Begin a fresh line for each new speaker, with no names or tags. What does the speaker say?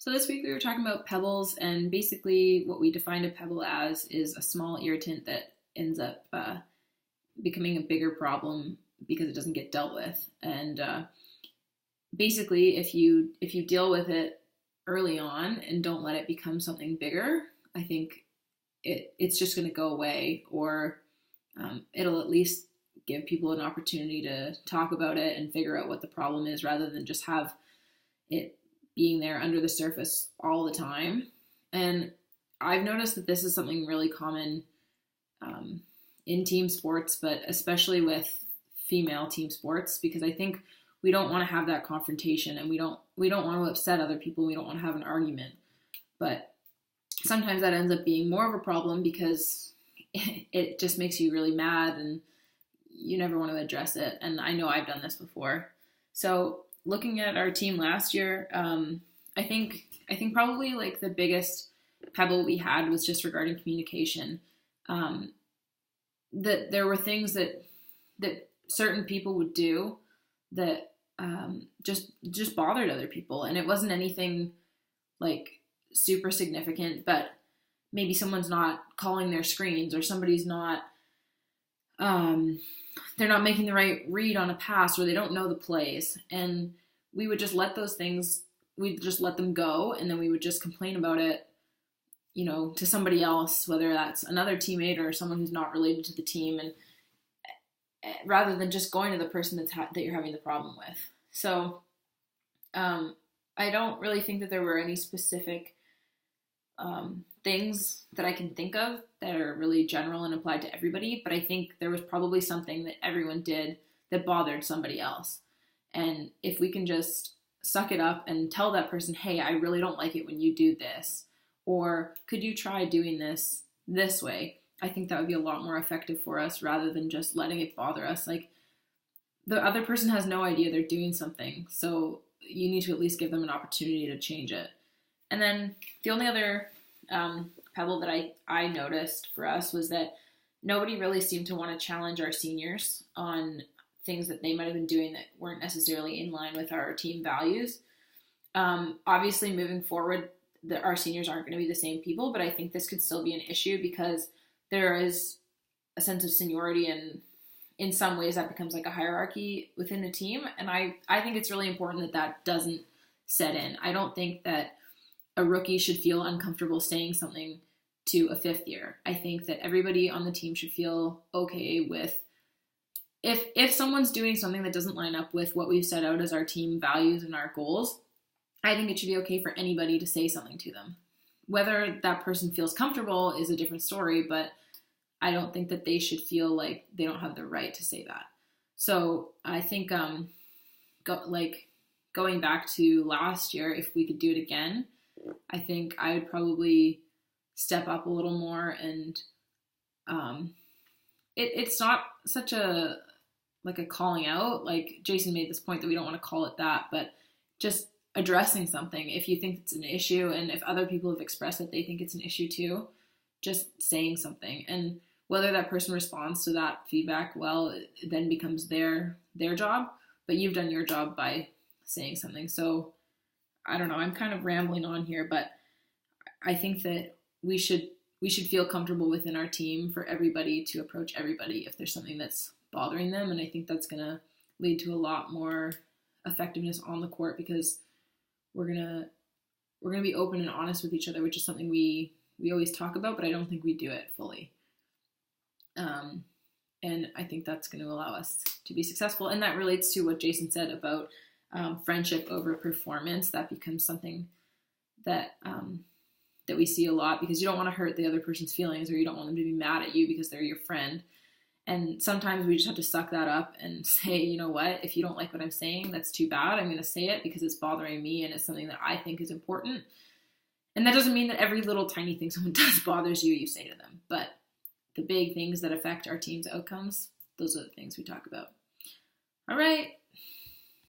So this week we were talking about pebbles, and basically what we defined a pebble as is a small irritant that ends up becoming a bigger problem because it doesn't get dealt with. And basically, if you deal with it early on and don't let it become something bigger, I think it's just going to go away, or it'll at least give people an opportunity to talk about it and figure out what the problem is, rather than just have it being there under the surface all the time. And I've noticed that this is something really common in team sports, but especially with female team sports, because I think we don't want to have that confrontation, and we don't want to upset other people. We don't want to have an argument, but sometimes that ends up being more of a problem because it just makes you really mad and you never want to address it. And I know I've done this before. So looking at our team last year, I think probably like the biggest pebble we had was just regarding communication. That there were things that certain people would do that just bothered other people, and it wasn't anything like super significant, but maybe someone's not calling their screens, or somebody's not they're not making the right read on a pass, or they don't know the plays. And we would just let those things, we'd just let them go. And then we would just complain about it, to somebody else, whether that's another teammate or someone who's not related to the team. And rather than just going to the person that you're having the problem with. So I don't really think that there were any specific things that I can think of that are really general and applied to everybody, but I think there was probably something that everyone did that bothered somebody else. And if we can just suck it up and tell that person, hey, I really don't like it when you do this, or could you try doing this way? I think that would be a lot more effective for us, rather than just letting it bother us. Like, the other person has no idea they're doing something, so you need to at least give them an opportunity to change it. And then the only other pebble that I noticed for us was that nobody really seemed to want to challenge our seniors on things that they might have been doing that weren't necessarily in line with our team values. Obviously, moving forward, our seniors aren't going to be the same people, but I think this could still be an issue because there is a sense of seniority, and in some ways that becomes like a hierarchy within the team. And I think it's really important that doesn't set in. I don't think that a rookie should feel uncomfortable saying something to a fifth year. I think that everybody on the team should feel okay with if someone's doing something that doesn't line up with what we've set out as our team values and our goals. I think it should be okay for anybody to say something to them. Whether that person feels comfortable is a different story, but I don't think that they should feel like they don't have the right to say that. So I think going back to last year, if we could do it again, I think I would probably step up a little more. And it's not such a calling out. Like Jason made this point that we don't want to call it that, but just addressing something. If you think it's an issue, and if other people have expressed that they think it's an issue too, just saying something. And whether that person responds to that feedback well, it then becomes their job, but you've done your job by saying something. So I don't know, I'm kind of rambling on here, but I think that we should feel comfortable within our team for everybody to approach everybody if there's something that's bothering them. And I think that's going to lead to a lot more effectiveness on the court, because we're going to be open and honest with each other, which is something we always talk about, but I don't think we do it fully. And I think that's going to allow us to be successful. And that relates to what Jason said about friendship over performance. That becomes something that we see a lot, because you don't want to hurt the other person's feelings, or you don't want them to be mad at you because they're your friend. And sometimes we just have to suck that up and say, you know what, if you don't like what I'm saying, that's too bad. I'm going to say it because it's bothering me and it's something that I think is important. And that doesn't mean that every little tiny thing someone does bothers you say to them. But the big things that affect our team's outcomes, those are the things we talk about. All right.